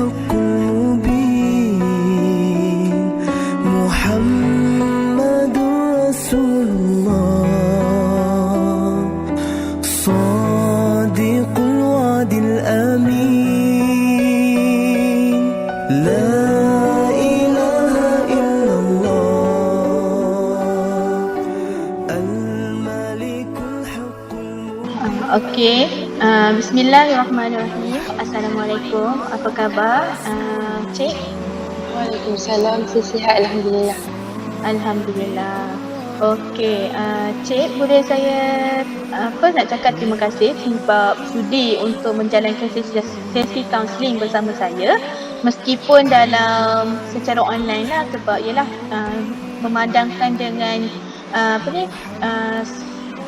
الحق المبين محمد رسول الله صادق الوعد الأمين لا إله إلا الله الملك الحق المبين. Okey, bismillahirrahmanirrahim. Assalamualaikum, apa khabar Cik? Waalaikumsalam, saya sihat Alhamdulillah. Alhamdulillah. Okey, Cik, boleh saya nak cakap terima kasih sebab sudi untuk menjalankan sesi kaunseling bersama saya meskipun dalam secara online lah sebab ialah memandangkan dengan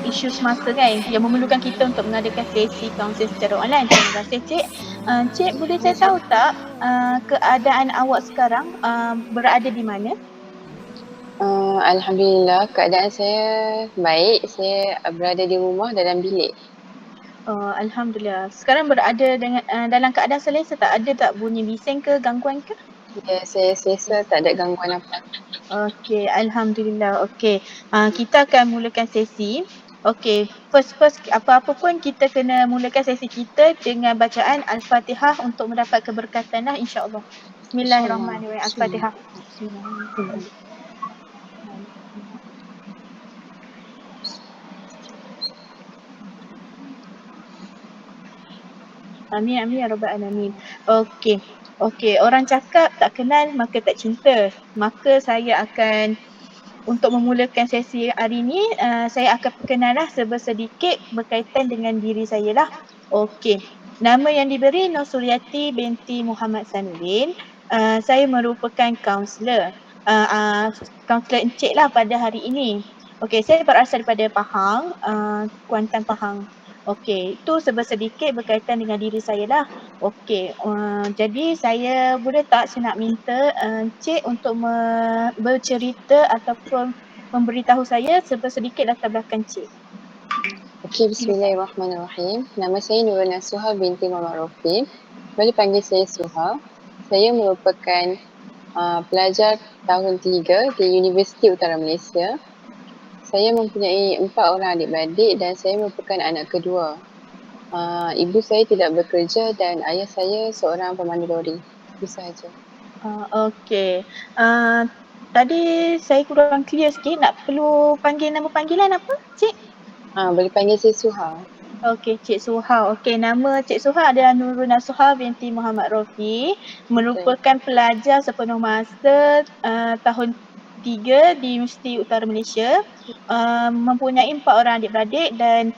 isu semasa kan yang memerlukan kita untuk mengadakan sesi kaunseling secara online. Terima kasih Cik. Cik, boleh saya tahu tak keadaan awak sekarang berada di mana? Alhamdulillah, keadaan saya baik. Saya berada di rumah dalam bilik. Alhamdulillah. Sekarang berada dengan dalam keadaan selesa tak? Ada tak bunyi bising ke, gangguan ke? Ya, saya selesa, tak ada gangguan apa. Okey, Alhamdulillah. Okey, kita akan mulakan sesi. Okey, first apa-apa pun kita kena mulakan sesi kita dengan bacaan Al-Fatihah untuk mendapat keberkatan lah insya-Allah. Bismillahirrahmanirrahim. Al-Fatihah. Amin amin ya rabbal alamin. Okey. Orang cakap tak kenal maka tak cinta. Maka saya akan untuk memulakan sesi hari ini, saya akan perkenalah sedikit berkaitan dengan diri saya lah. Okey. Nama yang diberi Nur Suryati binti Muhammad Sanuddin. Saya merupakan kaunselor. Kaunselor Encik lah pada hari ini. Okey, saya berasal daripada Pahang, Kuantan Pahang. Okey, itu sedikit berkaitan dengan diri saya lah. Okey, jadi saya boleh tak saya nak minta Encik untuk bercerita ataupun memberitahu saya sedikit latar belakang Cik. Okey, bismillahirrahmanirrahim. Nama saya Nurul Nasuha binti Muhammad Rafi. Boleh panggil saya Suha. Saya merupakan pelajar tahun 3 di Universiti Utara Malaysia. Saya mempunyai 4 orang adik-beradik dan saya merupakan anak kedua. Ibu saya tidak bekerja dan ayah saya seorang pemandu lori. Itu sahaja. Okey. Tadi saya kurang clear sikit. Nak perlu panggil nama panggilan apa, Cik? Boleh panggil saya Suha. Okey, Cik Suha. Okey, nama Cik Suha adalah Nurul Nasuha binti Muhammad Rafi. Merupakan pelajar sepenuh masa tahun 3 di Universiti Utara Malaysia. Mempunyai 4 orang adik-beradik dan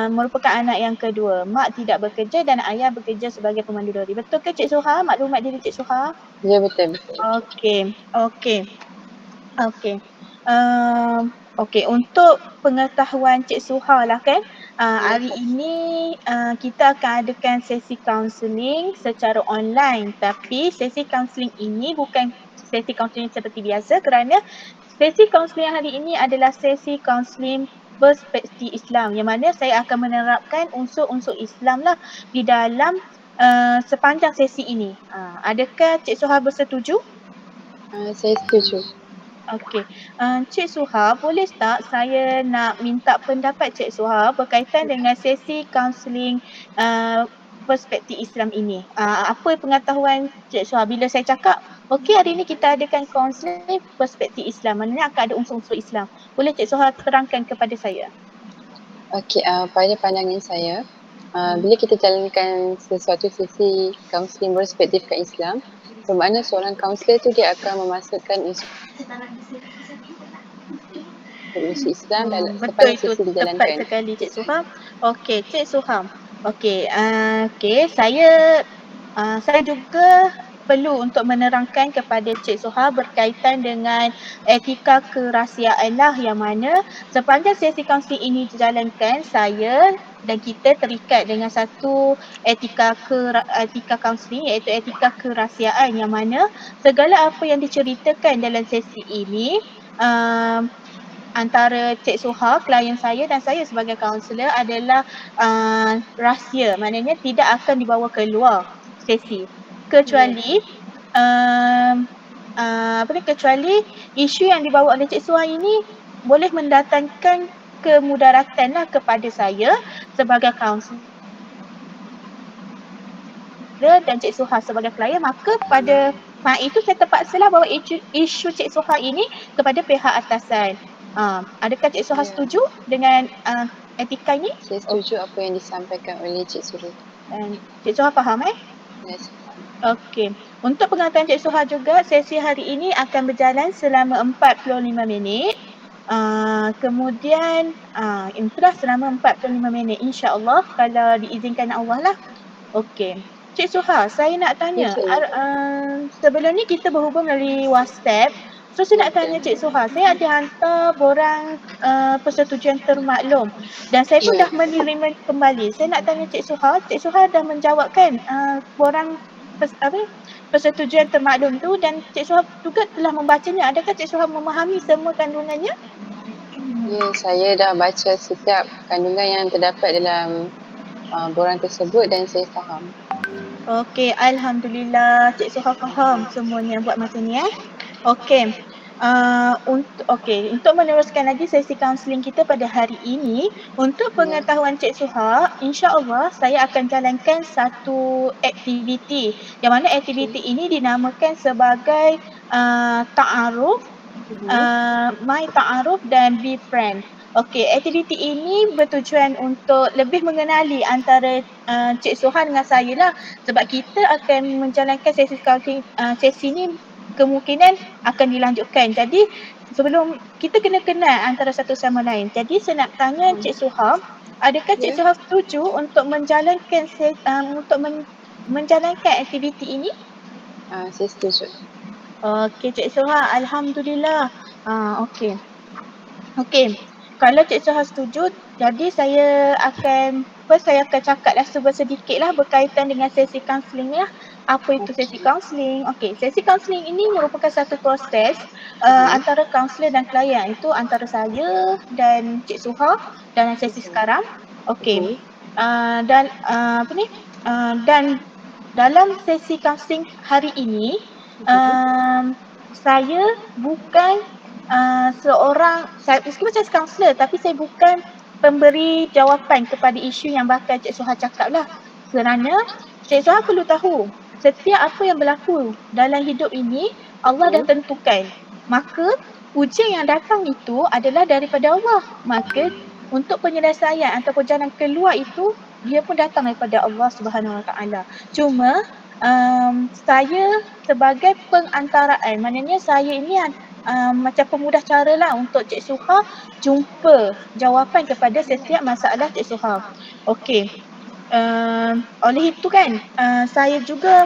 merupakan anak yang kedua. Mak tidak bekerja dan ayah bekerja sebagai pemandu lori. Betul ke Cik Suha? Maklumat diri Cik Suha? Ya, betul. Okey. Okey, untuk pengetahuan Cik Suha lah kan, hari ini kita akan adakan sesi kaunseling secara online, tapi sesi kaunseling ini bukan sesi kaunseling seperti biasa kerana sesi kaunseling hari ini adalah sesi kaunseling perspektif Islam yang mana saya akan menerapkan unsur-unsur Islam lah di dalam sepanjang sesi ini. Adakah Cik Suha bersetuju? Saya setuju. Okey, Cik Suha, boleh tak saya nak minta pendapat Cik Suha berkaitan dengan sesi kaunseling perspektif Islam ini. Apa pengetahuan Cik Suha bila saya cakap, okey hari ini kita adakan kaunseling perspektif Islam, maknanya akan ada unsur-unsur Islam. Boleh Cik Suha terangkan kepada saya? Okey, pada pandangan saya, bila kita jalankan sesuatu sesi kaunseling berperspektifkan Islam, bermakna seorang kaunselor tu dia akan memasukkan unsur Islam dalam sepanjang sesi dijalankan. Tepat sekali Cik Suha. Okey, Cik Suha. Okey, saya juga perlu untuk menerangkan kepada Cik Suha berkaitan dengan etika kerahsiaan lah yang mana sepanjang sesi kaunseling ini dijalankan, saya dan kita terikat dengan satu etika kaunseling iaitu etika kerahsiaan yang mana segala apa yang diceritakan dalam sesi ini antara Cik Suha, klien saya dan saya sebagai kaunselor adalah rahsia, maknanya tidak akan dibawa keluar sesi. kecuali kecuali isu yang dibawa oleh Cik Suha ini boleh mendatangkan kemudaratan lah kepada saya sebagai kaunselor dan Cik Suha sebagai klien, maka pada itu saya terpaksalah bawa isu Cik Suha ini kepada pihak atasan. Adakah Cik Suha Ya. setuju dengan etika ini? Saya setuju apa yang disampaikan oleh Cik Suri. Dan Cik Suha faham Ya, saya faham. Okey. Untuk pengetahuan Cik Suha juga, sesi hari ini akan berjalan selama 45 minit. Kemudian itulah selama 45 minit, insya-Allah kalau diizinkan Allah lah. Okey. Cik Suha, saya nak tanya, sebelum ni kita berhubung melalui WhatsApp. So saya nak tanya Cik Suha, saya ada hantar borang persetujuan termaklum dan saya pun dah menerima kembali. Saya nak tanya Cik Suha dah menjawabkan borang persetujuan termaklum tu dan Cik Suha juga telah membacanya. Adakah Cik Suha memahami semua kandungannya? Ya, saya dah baca setiap kandungan yang terdapat dalam borang tersebut dan saya faham. Okey, alhamdulillah Cik Suha faham semuanya buat macam ni Okey. Untuk meneruskan lagi sesi kaunseling kita pada hari ini, untuk pengetahuan Cik Suha, insya-Allah saya akan jalankan satu aktiviti. Yang mana aktiviti ini dinamakan sebagai ta'aruf, my ta'aruf dan be friend. Okey, aktiviti ini bertujuan untuk lebih mengenali antara Cik Suha dengan saya lah, sebab kita akan menjalankan sesi counseling, sesi ni kemungkinan akan dilanjutkan. Jadi sebelum kita kena kenal antara satu sama lain. Jadi saya nak tanya Cik Suha, adakah Cik Suha setuju untuk menjalankan menjalankan aktiviti ini? Saya setuju. Okey Cik Suha, alhamdulillah. Okey. Kalau Cik Suha setuju, jadi saya akan cakaplah sedikitlah berkaitan dengan sesi kaunseling ni lah. Apa itu sesi kaunseling? Okey, sesi kaunseling ini merupakan satu proses antara kaunselor dan klien. Itu antara saya dan Cik Suha dalam sesi sekarang. Okey. Dan dalam sesi kaunseling hari ini, saya bukan meskipun saya kaunselor tapi saya bukan pemberi jawapan kepada isu yang bakal Cik Suha cakap lah. Kerana Cik Suha perlu tahu setiap apa yang berlaku dalam hidup ini Allah dah tentukan. Maka ujian yang datang itu adalah daripada Allah. Maka untuk penyelesaian ataupun jalan keluar itu dia pun datang daripada Allah Subhanahu Wa Taala. Cuma saya sebagai pengantaraan, maknanya saya ini macam pemudah cara lah untuk Cik Suha jumpa jawapan kepada setiap masalah Cik Suha. Okey. Oleh itu kan, saya juga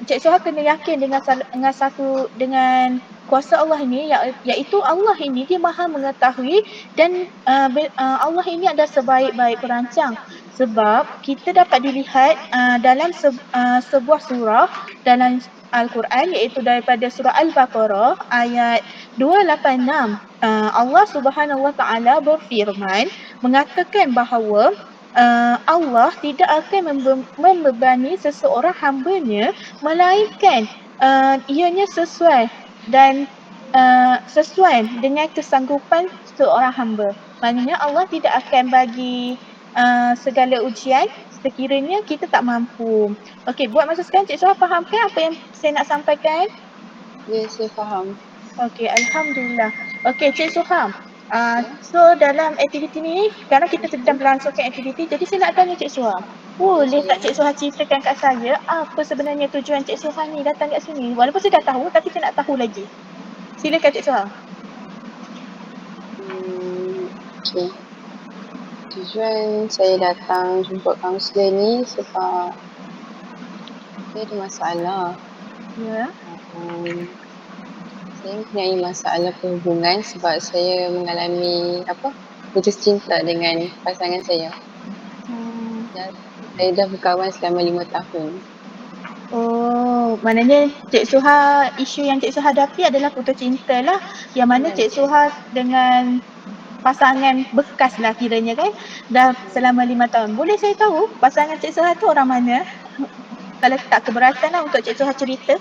Cik Suha kena yakin dengan kuasa Allah ini, iaitu Allah ini dia Maha mengetahui dan Allah ini adalah sebaik-baik perancang. Sebab kita dapat dilihat dalam sebuah surah dalam Al-Quran, iaitu daripada surah Al-Baqarah ayat 286. Allah Subhanahu Wa Taala berfirman mengatakan bahawa Allah tidak akan membebani seseorang hamba-Nya melainkan ianya sesuai dengan kesanggupan seorang hamba. Maknanya Allah tidak akan bagi segala ujian sekiranya kita tak mampu. Okey, buat masa sekarang Cik Suha faham kan apa yang saya nak sampaikan? Ya, saya faham. Okey, alhamdulillah. Okey, Cik Suha. So dalam aktiviti ni, sekarang kita sedang berlangsungkan aktiviti, jadi saya nak tanya Cik Suha. Boleh tak Cik Suha ceritakan kat saya apa sebenarnya tujuan Cik Suha ni datang kat sini? Walaupun saya dah tahu, tapi saya nak tahu lagi. Silakan Cik Suha. Okey. Tujuan saya datang jumpa kaunselor ni sebab saya ada masalah. Ya. Saya mempunyai masalah perhubungan sebab saya mengalami putus cinta dengan pasangan saya. Dan saya dah berkawan selama 5 tahun. Oh, maknanya Cik Suha, isu yang Cik Suha hadapi adalah putus cinta lah. Yang mana Cik Suha dengan pasangan bekas lah kiranya kan, dah selama 5 tahun. Boleh saya tahu pasangan Cik Suha tu orang mana? kalau tak keberatan lah untuk Cik Suha cerita.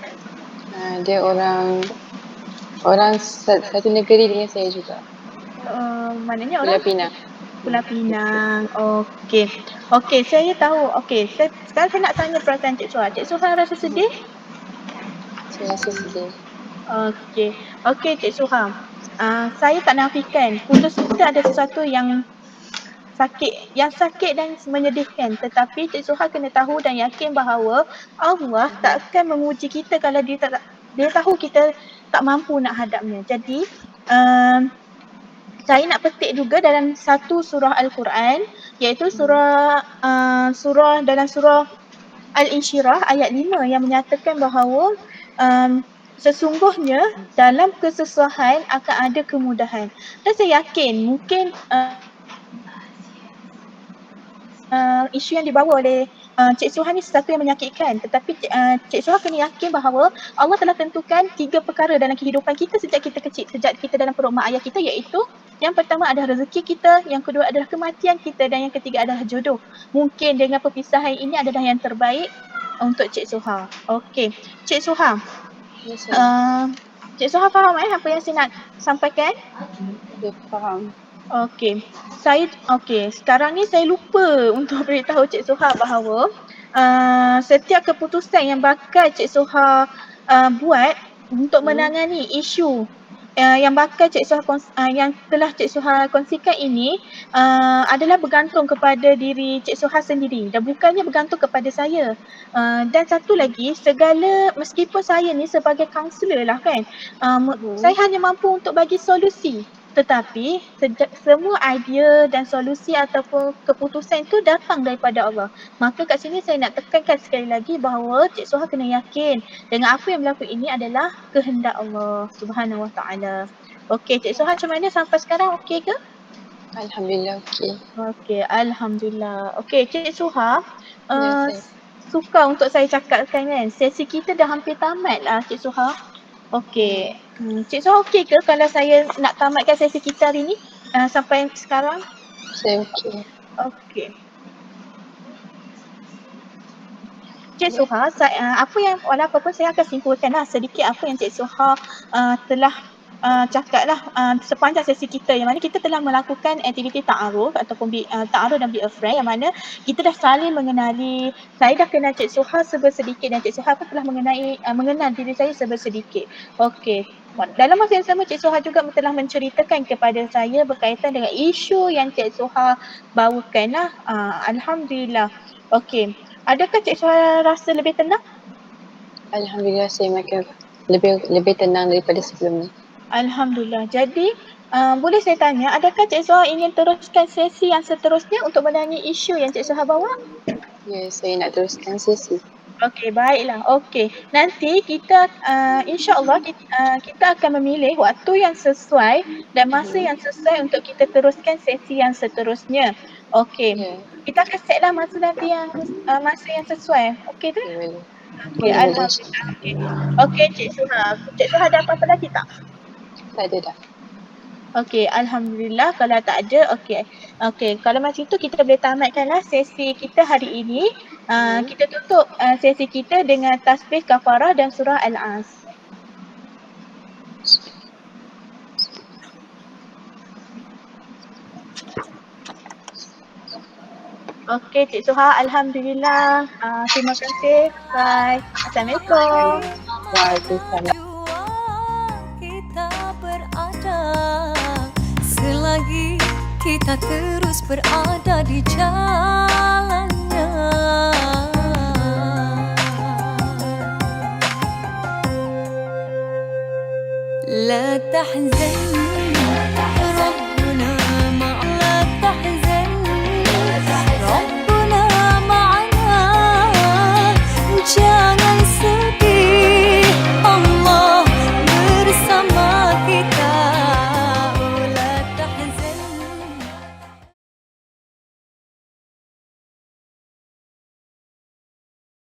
Dia orang satu negeri dengan saya juga. Maknanya Pulau orang Pinang. Pulau Pinang. Okey. Okey, saya tahu. Okey, sekarang saya nak tanya perasaan Cik Suha. Cik Suha rasa sedih? Saya rasa sedih. Okey. Okey Cik Suha. Saya tak nafikan putus itu ada sesuatu yang sakit dan menyedihkan, tetapi Cik Suha kena tahu dan yakin bahawa Allah tak akan menguji kita kalau dia tahu kita tak mampu nak hadapnya. Jadi saya nak petik juga dalam satu surah Al-Quran, iaitu surah dalam surah Al-Insyirah ayat 5 yang menyatakan bahawa sesungguhnya dalam kesusahan akan ada kemudahan. Dan saya yakin mungkin isu yang dibawa oleh Cik Suha ni sesuatu yang menyakitkan, tetapi Cik Suha kena yakin bahawa Allah telah tentukan 3 perkara dalam kehidupan kita sejak kita kecil, sejak kita dalam perut mak ayah kita, iaitu yang pertama adalah rezeki kita, yang kedua adalah kematian kita, dan yang ketiga adalah jodoh. Mungkin dengan perpisahan ini adalah yang terbaik untuk Cik Suha. Okey, Cik Suha. Yes, saya. Cik Suha faham apa yang saya nak sampaikan? Dia faham. Okey. Sekarang ni saya lupa untuk beritahu Cik Suha bahawa setiap keputusan yang bakal Cik Suha buat untuk menangani isu yang bakal Cik Suha yang telah Cik Suha kongsikan ini adalah bergantung kepada diri Cik Suha sendiri dan bukannya bergantung kepada saya. Dan satu lagi, meskipun saya ni sebagai kaunselor lah kan, saya hanya mampu untuk bagi solusi. Tetapi semua idea dan solusi ataupun keputusan itu datang daripada Allah. Maka kat sini saya nak tekankan sekali lagi bahawa Cik Suha kena yakin dengan apa yang berlaku ini adalah kehendak Allah Subhanahu Wa Taala. Okey, Cik Suha macam mana sampai sekarang, okey ke? Alhamdulillah okey. Okey, alhamdulillah. Okey, Cik Suha, Ya, suka untuk saya cakapkan kan, sesi kita dah hampir tamat lah Cik Suha. Okey. Cik Suha okey ke kalau saya nak tamatkan sesi kita hari ni sampai sekarang? saya okey. Okey. Cik Suha, walaupun pun saya akan simpulkanlah sedikit apa yang Cik Suha telah cakaplah sepanjang sesi kita, yang mana kita telah melakukan aktiviti ta'aruf ataupun ta'aruf dan be a friend, yang mana kita dah saling mengenali. Saya dah kenal Cik Suha sedikit dan Cik Suha pun telah mengenal diri saya sedikit. Okey. Dalam masa yang sama Cik Suha juga telah menceritakan kepada saya berkaitan dengan isu yang Cik Suha bawakan lah. Alhamdulillah. Okey. Adakah Cik Suha rasa lebih tenang? Alhamdulillah saya makin lebih tenang daripada sebelum ni. Alhamdulillah. Jadi boleh saya tanya, adakah Cik Suha ingin teruskan sesi yang seterusnya untuk menangani isu yang Cik Suha bawa? Ya, saya nak teruskan sesi. Okey, baiklah. Okey. Nanti kita insya-Allah kita akan memilih waktu yang sesuai dan masa yang sesuai untuk kita teruskan sesi yang seterusnya. Okey. Ya. Kita akan setlah masa nanti yang masa yang sesuai. Okey tu? Boleh. Okey, alhamdulillah. Okey, Cik Suha. Cik Suha ada apa-apa lagi tak? Tak ada dah. Okey, alhamdulillah. Kalau tak ada, okey. Okey, kalau macam itu kita boleh tamatkanlah sesi kita hari ini. Kita tutup sesi kita dengan tasbih kafarah dan surah Al-As. Okey, Cik Suha, alhamdulillah. Terima kasih. Bye. Assalamualaikum. Waalaikumsalam. Kita berada selagi kita terus berada di jalannya. La tahzan